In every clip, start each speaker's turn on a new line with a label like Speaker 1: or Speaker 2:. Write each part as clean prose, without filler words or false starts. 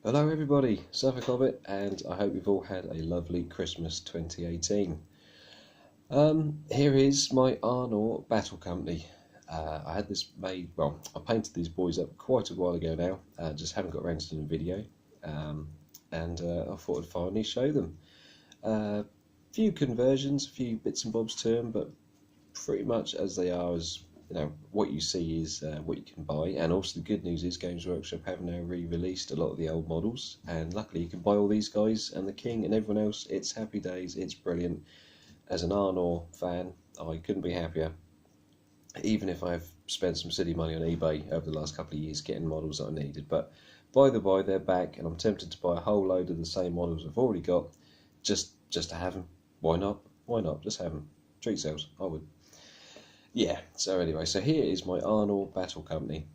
Speaker 1: Hello everybody, Suffolk Hobbit, and I hope you've all had a lovely Christmas 2018. Here is my Arnor battle company. I had this made, well, I painted these boys up quite a while ago now, just haven't got around to doing a video, and I thought I'd finally show them. A few conversions, a few bits and bobs to them, but pretty much as they are, as what you see is what you can buy. And also the good news is Games Workshop have now re-released a lot of the old models, and luckily you can buy all these guys and the King and everyone else. It's happy days, it's brilliant. As an Arnor fan, I couldn't be happier, even if I've spent some silly money on eBay over the last couple of years getting models that I needed. But by the by, they're back, and I'm tempted to buy a whole load of the same models I've already got, just to have them. Why not? Why not? Just have them. Treat sales, I would. Yeah, so anyway, so here is my Arnor battle company.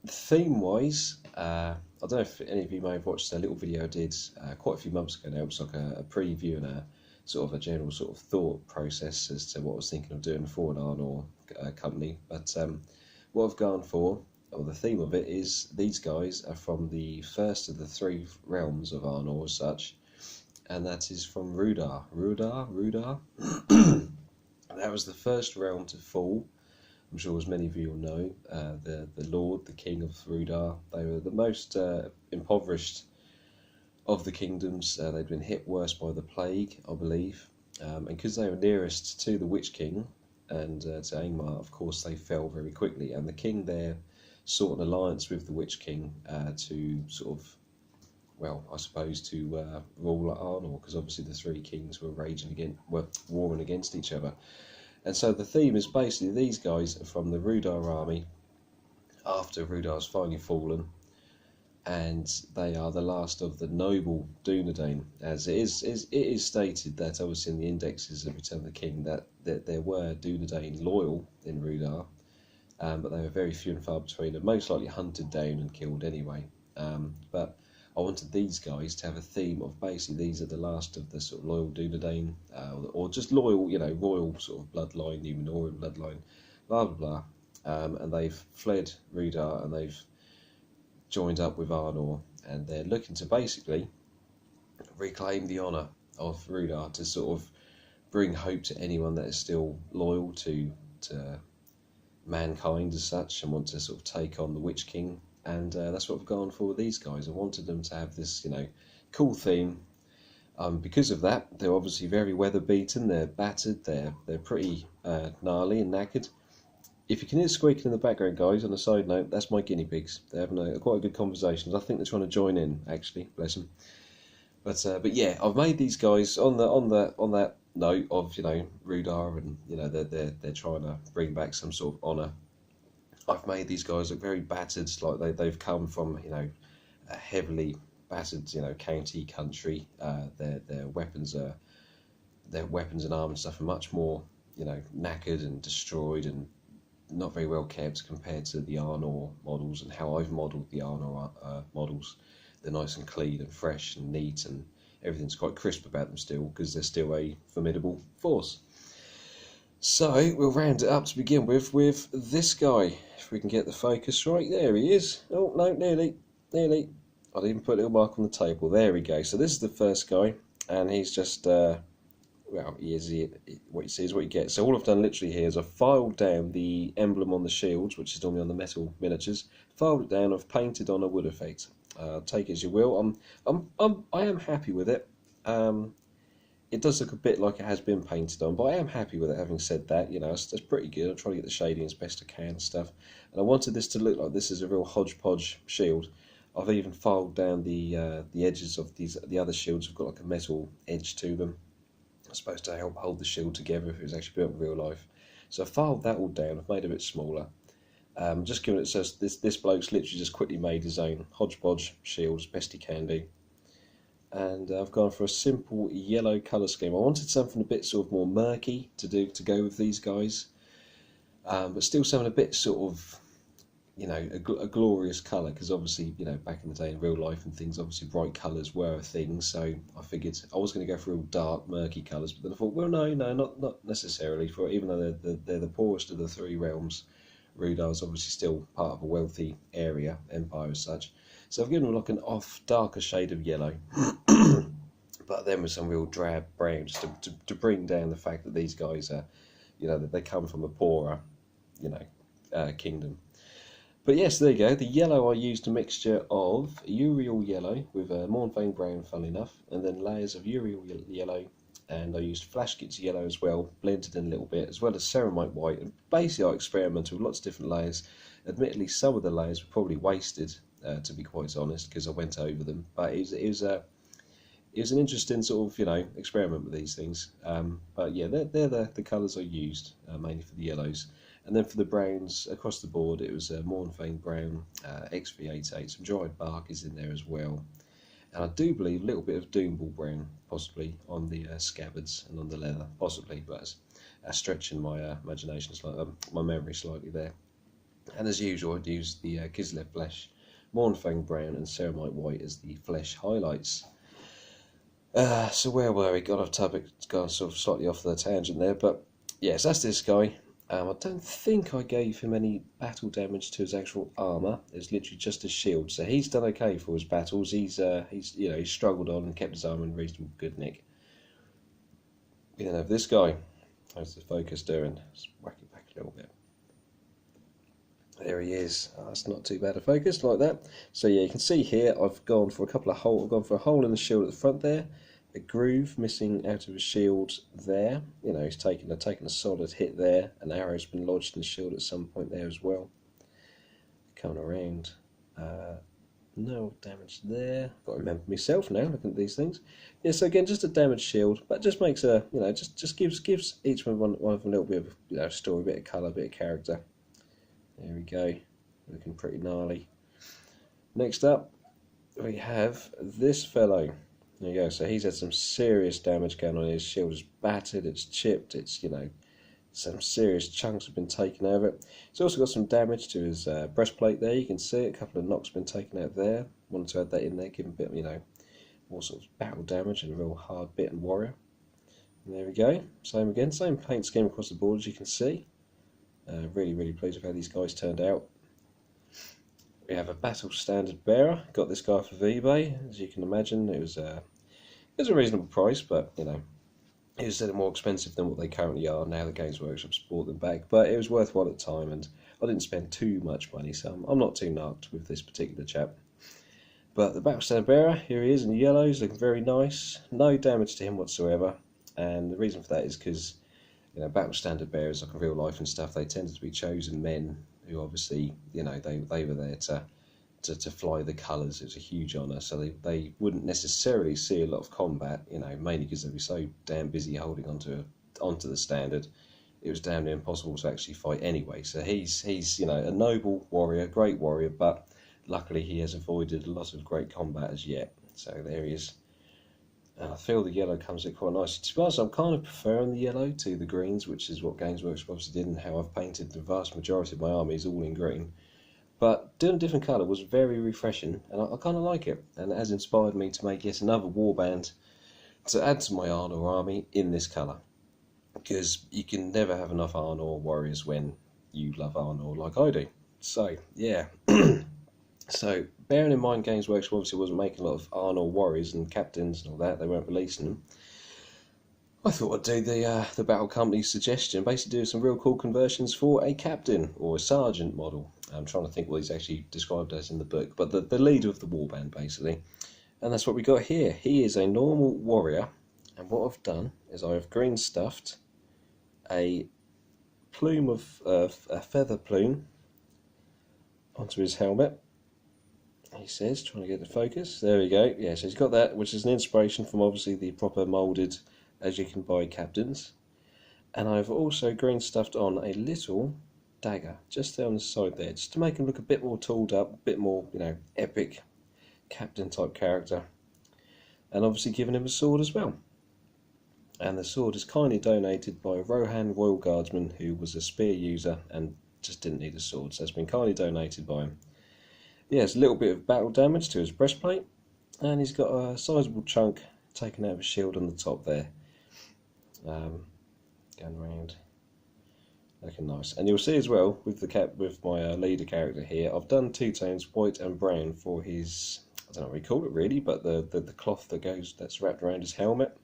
Speaker 1: Theme-wise, I don't know if any of you may have watched a little video I did quite a few months ago now. It was like a preview and a sort of a general sort of thought process as to what I was thinking of doing for an Arnor company. But what I've gone for, or the theme of it, is these guys are from the first of the three realms of Arnor as such, and that is from Rudar. Rudar? That was the first realm to fall. I'm sure as many of you will know, the Lord, the King of Rudar. They were the most impoverished of the kingdoms. They'd been hit worse by the plague, I believe. And because they were nearest to the Witch King and to Angmar, of course, they fell very quickly. And the king there sought an alliance with the Witch King to sort of, well, I suppose to rule Arnor, because obviously the three kings were warring against each other. And so the theme is basically these guys are from the Rudar army after Rudar's finally fallen, and they are the last of the noble Dunedain. As it is stated that obviously in the indexes of Return of the King that there were Dunedain loyal in Rudar, but they were very few and far between, and most likely hunted down and killed anyway. But I wanted these guys to have a theme of basically these are the last of the sort of loyal Dunedain, or just loyal, royal sort of bloodline, Numenorian bloodline, blah blah blah. And they've fled Rudar and they've joined up with Arnor, and they're looking to basically reclaim the honour of Rudar, to sort of bring hope to anyone that is still loyal to mankind as such and want to sort of take on the Witch King. And that's what I've gone for with these guys. I wanted them to have this, cool theme. Because of that, they're obviously very weather beaten. They're battered. They're pretty gnarly and knackered. If you can hear squeaking in the background, guys, on a side note, that's my guinea pigs. They're having quite a good conversation. I think they're trying to join in, actually. Bless them. But yeah, I've made these guys on that note of Rudar, and they're trying to bring back some sort of honour. I've made these guys look very battered, like they've come from a heavily battered county country. Their weapons and armour and stuff are much more knackered and destroyed and not very well kept compared to the Arnor models and how I've modelled the Arnor models. They're nice and clean and fresh and neat, and everything's quite crisp about them still, because they're still a formidable force. So we'll round it up to begin with this guy. If we can get the focus right, there he is. Oh no, nearly. I didn't even put a little mark on the table. There we go. So this is the first guy, and he's just what you see is what you get. So all I've done literally here is I've filed down the emblem on the shields, which is normally on the metal miniatures. Filed it down. I've painted on a wood effect. Take it as you will. I am happy with it. It does look a bit like it has been painted on, but I am happy with it. Having said that, it's pretty good. I'm trying to get the shading as best I can and stuff. And I wanted this to look like this is a real hodgepodge shield. I've even filed down the edges of the other shields. Have got like a metal edge to them. It's supposed to help hold the shield together if it was actually built in real life. So I filed that all down. I've made it a bit smaller. Just giving it, so this bloke's literally just quickly made his own hodgepodge shield as best he can do. And I've gone for a simple yellow colour scheme. I wanted something a bit sort of more murky to go with these guys, but still something a bit sort of, a glorious colour, because obviously, back in the day in real life and things, obviously bright colours were a thing. So I figured I was going to go for real dark, murky colours, but then I thought, well, no, not necessarily. For even though they're the poorest of the three realms, Rudar is obviously still part of a wealthy area, empire as such. So I've given him like an off darker shade of yellow, but then with some real drab brown, just to bring down the fact that these guys are, you know, that they come from a poorer, you know, kingdom. But yes, there you go. The yellow, I used a mixture of Uriel yellow with a Mornvane brown, funnily enough, and then layers of Uriel yellow, and I used Flashkits yellow as well, blended in a little bit, as well as Ceramite white. And basically, I experimented with lots of different layers. Admittedly, some of the layers were probably wasted, to be quite honest, because I went over them. But it was an interesting sort of, you know, experiment with these things. But yeah, they're the colours I used, mainly for the yellows. And then for the browns, across the board, it was Mornvane brown, XV88, some dried bark is in there as well. And I do believe a little bit of Doomball brown, possibly, on the scabbards and on the leather, possibly, but that's stretching my imagination, my memory slightly there. And as usual, I'd use the Kislev flesh, Mornvane brown and Ceramite white as the flesh highlights. So where were we? Got off topic, gone sort of slightly off the tangent there, but yes, that's this guy. I don't think I gave him any battle damage to his actual armour. It's literally just his shield, so he's done okay for his battles. He's you know, he's struggled on and kept his armour in reasonable good nick. We then have this guy. How's the focus doing? Let's whack it back a little bit. There he is. Oh, that's not too bad a focus like that. So yeah, you can see here I've gone for a couple of holes. I've gone for a hole in the shield at the front there, a groove missing out of his shield there. You know, he's taken a solid hit there. An arrow's been lodged in the shield at some point there as well. Coming around, no damage there. Got to remember myself now looking at these things. Yeah, so again, just a damaged shield, but just makes a, you know, just gives each one of them a little bit of, you know, story, a bit of colour, a bit of character. There we go, looking pretty gnarly. Next up, we have this fellow. There you go, so he's had some serious damage going on. His shield is battered, it's chipped, it's, you know, some serious chunks have been taken out of it. He's also got some damage to his breastplate there, you can see it, a couple of knocks have been taken out there. Wanted to add that in there, give him a bit, you know, more sort of battle damage and a real hard bitten warrior. And there we go, same again, same paint scheme across the board as you can see. Really pleased with how these guys turned out. We have a battle standard bearer. Got this guy for eBay. As you can imagine, it was a reasonable price, but you know, it was more expensive than what they currently are now. The Games Workshop's bought them back, but it was worthwhile at the time, and I didn't spend too much money, so I'm not too narked with this particular chap. But the battle standard bearer, here he is in yellows, looking very nice. No damage to him whatsoever, and the reason for that is because, you know, battle standard bearers, like in real life and stuff, they tended to be chosen men who obviously, you know, they were there to fly the colours. It was a huge honour, so they wouldn't necessarily see a lot of combat, you know, mainly because they'd be so damn busy holding onto the standard. It was damn near impossible to actually fight anyway. So he's you know, a noble warrior, great warrior, but luckily he has avoided a lot of great combat as yet. So there he is. And I feel the yellow comes in quite nicely. To be honest, I'm kind of preferring the yellow to the greens, which is what Games Workshop obviously did and how I've painted the vast majority of my armies all in green. But doing a different colour was very refreshing, and I kind of like it. And it has inspired me to make yet another warband to add to my Arnor army in this colour. Because you can never have enough Arnor warriors when you love Arnor like I do. So, yeah. So, bearing in mind Games Workshop obviously wasn't making a lot of Arnor warriors and captains and all that, they weren't releasing them. I thought I'd do the Battle Company's suggestion, basically do some real cool conversions for a captain or a sergeant model. I'm trying to think what he's actually described as in the book, but the leader of the warband basically. And that's what we got here. He is a normal warrior, and what I've done is I have green stuffed a plume of a feather plume onto his helmet. He says, trying to get the focus. There we go. Yeah, so he's got that, which is an inspiration from obviously the proper moulded, as you can buy captains. And I've also green stuffed on a little dagger just down the side there, just to make him look a bit more tooled up, a bit more, you know, epic captain type character. And obviously given him a sword as well. And the sword is kindly donated by Rohan Royal Guardsman, who was a spear user and just didn't need a sword, so it's been kindly donated by him. Yeah, it's a little bit of battle damage to his breastplate, and he's got a sizable chunk taken out of his shield on the top there. Going around. looking nice. And you'll see as well with the with my leader character here, I've done two tones, white and brown, for his, I don't know what we call it really, but the cloth that's wrapped around his helmet,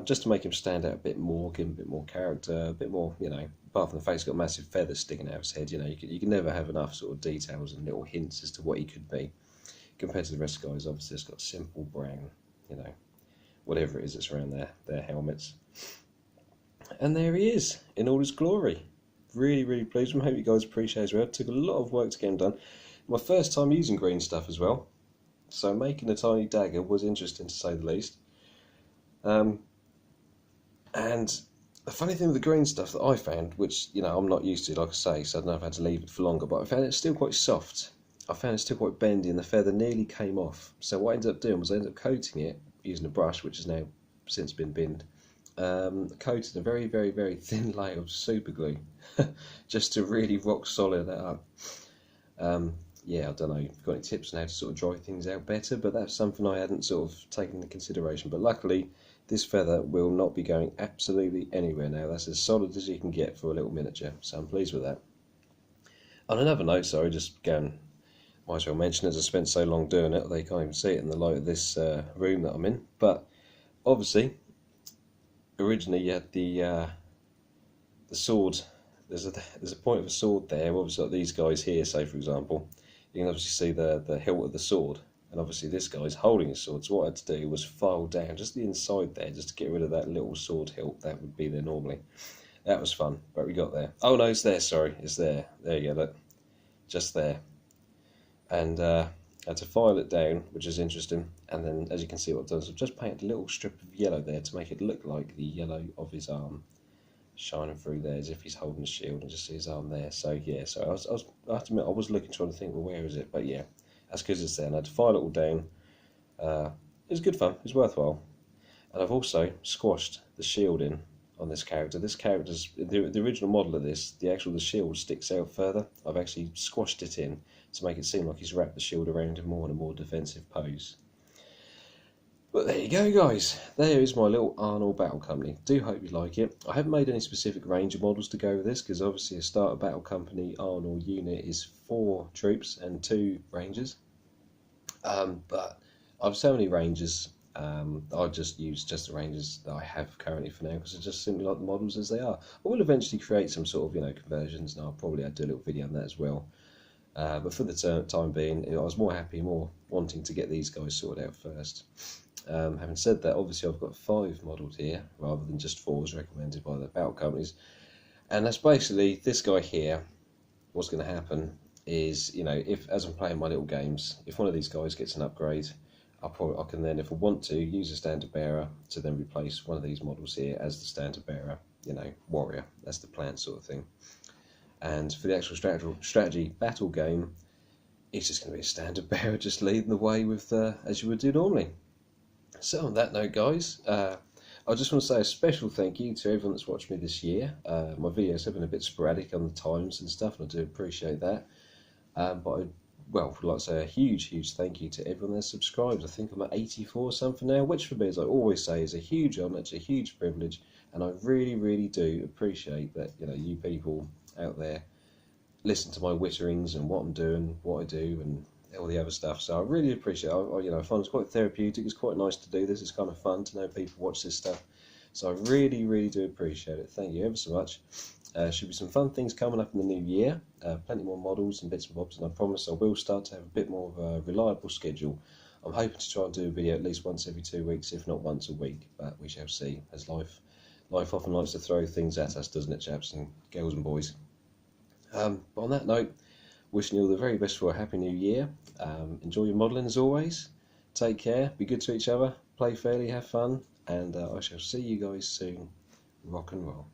Speaker 1: just to make him stand out a bit more, give him a bit more character, a bit more, you know. Apart from the fact he's got massive feathers sticking out of his head, you know, you can never have enough sort of details and little hints as to what he could be. Compared to the rest of the guys, obviously it's got simple brown, you know, whatever it is that's around their helmets. And there he is, in all his glory. Really, really pleased with him. Hope you guys appreciate it as well. It took a lot of work to get him done. My first time using green stuff as well. So making a tiny dagger was interesting, to say the least. And the funny thing with the green stuff that I found, which, you know, I'm not used to, like I say, so I don't know if I had to leave it for longer, but I found it still quite soft. I found it still quite bendy, and the feather nearly came off. So what I ended up doing was I ended up coating it using a brush, which has now since been binned. Coated a very, very, very thin layer of super glue just to really rock solid that up. Yeah, I don't know if you've got any tips on how to sort of dry things out better, but that's something I hadn't sort of taken into consideration. But luckily, this feather will not be going absolutely anywhere now. That's as solid as you can get for a little miniature, so I'm pleased with that. On another note, sorry, just going, might as well mention, as I spent so long doing it, they can't even see it in the light of this room that I'm in. But obviously, originally you had the sword. There's a point of a sword there. Obviously, like these guys here, say for example, you can obviously see the hilt of the sword, and obviously this guy's holding his sword. So what I had to do was file down just the inside there, just to get rid of that little sword hilt that would be there normally. That was fun, but we got there. Oh no, it's there. Sorry, it's there. There you go. Look, just there. And I had to file it down, which is interesting. And then, as you can see, what I've done is I've just painted a little strip of yellow there to make it look like the yellow of his arm shining through there, as if he's holding a shield, and just see his arm there. So yeah, so I have to admit, I was looking, trying to think, well, where is it? But yeah, that's because it's there. And I had to file it all down. It was good fun. It was worthwhile. And I've also squashed the shield in on this character. This character's the original model of this. The shield sticks out further. I've actually squashed it in to make it seem like he's wrapped the shield around him more in a more defensive pose. But there you go, guys. There is my little Arnor Battle Company. Do hope you like it. I haven't made any specific ranger models to go with this, because obviously a starter Battle Company Arnor unit is 4 troops and 2 rangers. But I've so many rangers. I'll just use the rangers that I have currently for now, because I just simply like the models as they are. I will eventually create some sort of, you know, conversions, and I'll probably do a little video on that as well. But for the time being, you know, I was more wanting to get these guys sorted out first. Having said that, obviously I've got 5 modelled here rather than just 4 as recommended by the battle companies, and that's basically this guy here. What's going to happen is, you know, if as I'm playing my little games, if one of these guys gets an upgrade, I can then, if I want to, use a standard bearer to then replace one of these models here as the standard bearer, you know, warrior. That's the plan, sort of thing. And for the actual strategy battle game, it's just going to be a standard bearer just leading the way with as you would do normally. So on that note, guys, I just want to say a special thank you to everyone that's watched me this year. My videos have been a bit sporadic on the times and stuff, and I do appreciate that. But would like to say a huge thank you to everyone that's subscribed. I think I'm at 84 something now, which for me, as I always say, is a huge honour. It's a huge privilege, and I really do appreciate that, you know, you people out there listen to my witterings and what I'm doing, what I do, and all the other stuff. So I really appreciate it. You know, I find it's quite therapeutic. It's quite nice to do this. It's kind of fun to know people watch this stuff. So I really do appreciate it. Thank you ever so much. Should be some fun things coming up in the new year. Plenty more models and bits and bobs, and I promise I will start to have a bit more of a reliable schedule. I'm hoping to try and do a video at least once every 2 weeks, if not once a week, but we shall see, as life often likes to throw things at us, doesn't it, chaps and girls and boys? But on that note, wishing you all the very best for a happy new year. Enjoy your modelling as always. Take care, be good to each other, play fairly, have fun, and I shall see you guys soon. Rock and roll.